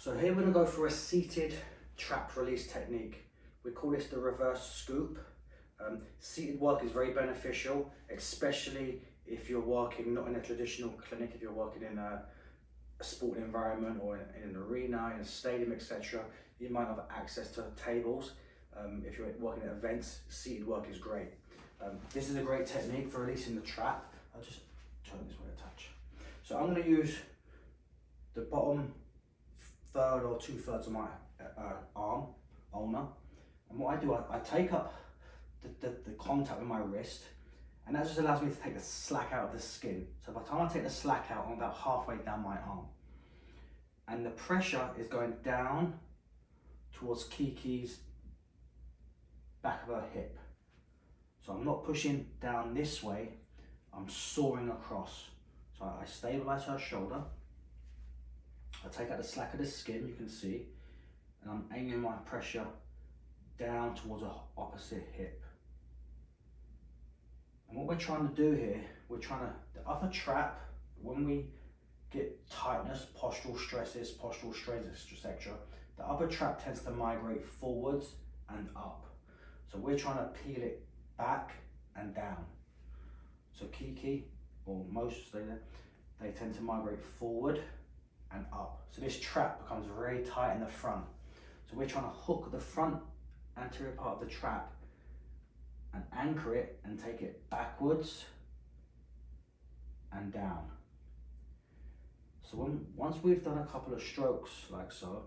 So here we're going to go for a seated trap release technique. We call this the reverse scoop. Seated work is very beneficial, especially if you're working not in a traditional clinic, if you're working in a sport environment or in an arena, in a stadium, etc. You might have access to tables. If you're working at events, seated work is great. This is a great technique for releasing the trap. I'll just turn this way a touch. So I'm going to use the bottom third or 2/3 of my arm, ulnar, and what I do, I take up the contact with my wrist, and that just allows me to take the slack out of the skin. So by the time I take the slack out, I'm about halfway down my arm, and the pressure is going down towards Kiki's back of her hip. So I'm not pushing down this way, I'm soaring across. So I stabilize her shoulder, I take out the slack of the skin, you can see, and I'm aiming my pressure down towards the opposite hip. And what we're trying to do here, the upper trap, when we get tightness, postural stresses, postural strains, etc., the upper trap tends to migrate forwards and up. So we're trying to peel it back and down. So Kiki, or most, they tend to migrate forward and up. So this trap becomes very tight in the front. So we're trying to hook the front anterior part of the trap and anchor it and take it backwards and down. So once we've done a couple of strokes like so,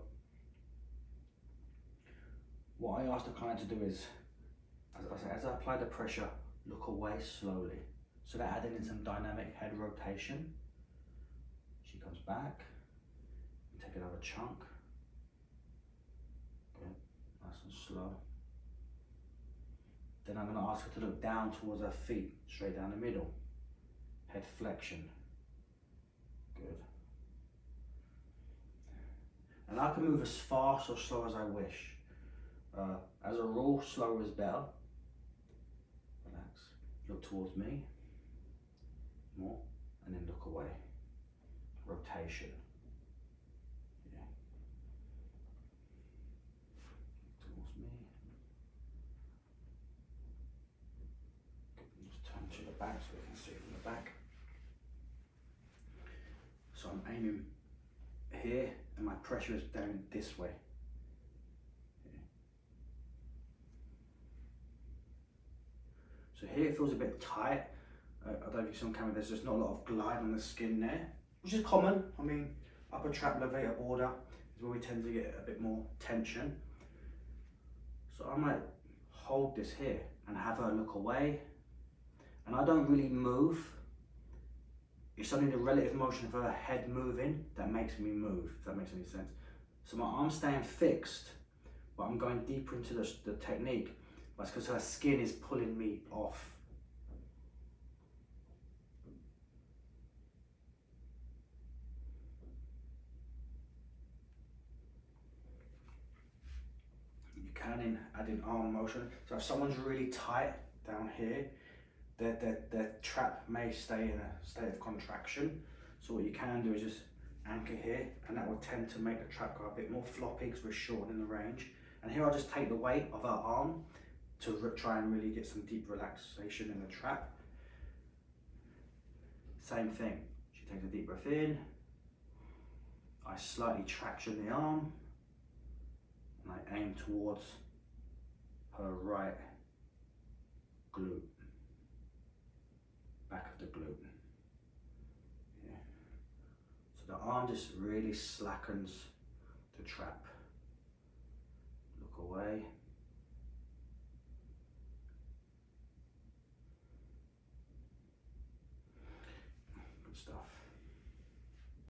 what I ask the client to do is, as I apply the pressure, look away slowly. So they're adding in some dynamic head rotation. She comes back, and take another chunk. Good, nice and slow. Then I'm going to ask her to look down towards her feet, straight down the middle. Head flexion. Good. And I can move as fast or slow as I wish. As a rule, slower is better. Relax. Look towards me. More. And then look away. Rotation. Yeah. Towards me. Just turn to the back so we can see from the back. So I'm aiming here and my pressure is down this way. So here it feels a bit tight. I don't know if you see on camera, there's just not a lot of glide on the skin there, which is common. I mean, upper trap levator border is where we tend to get a bit more tension. So I might hold this here and have her look away. And I don't really move. It's only the relative motion of her head moving that makes me move, if that makes any sense. So my arm's staying fixed, but I'm going deeper into the technique. That's because her skin is pulling me off. You can add in arm motion. So if someone's really tight down here, their trap may stay in a state of contraction. So what you can do is just anchor here, and that will tend to make the trap go a bit more floppy because we're shortening the range. And here I'll just take the weight of her arm to try and really get some deep relaxation in the trap. Same thing, she takes a deep breath in, I slightly traction the arm, and I aim towards her right glute, back of the glute. Yeah. So the arm just really slackens the trap. Look away.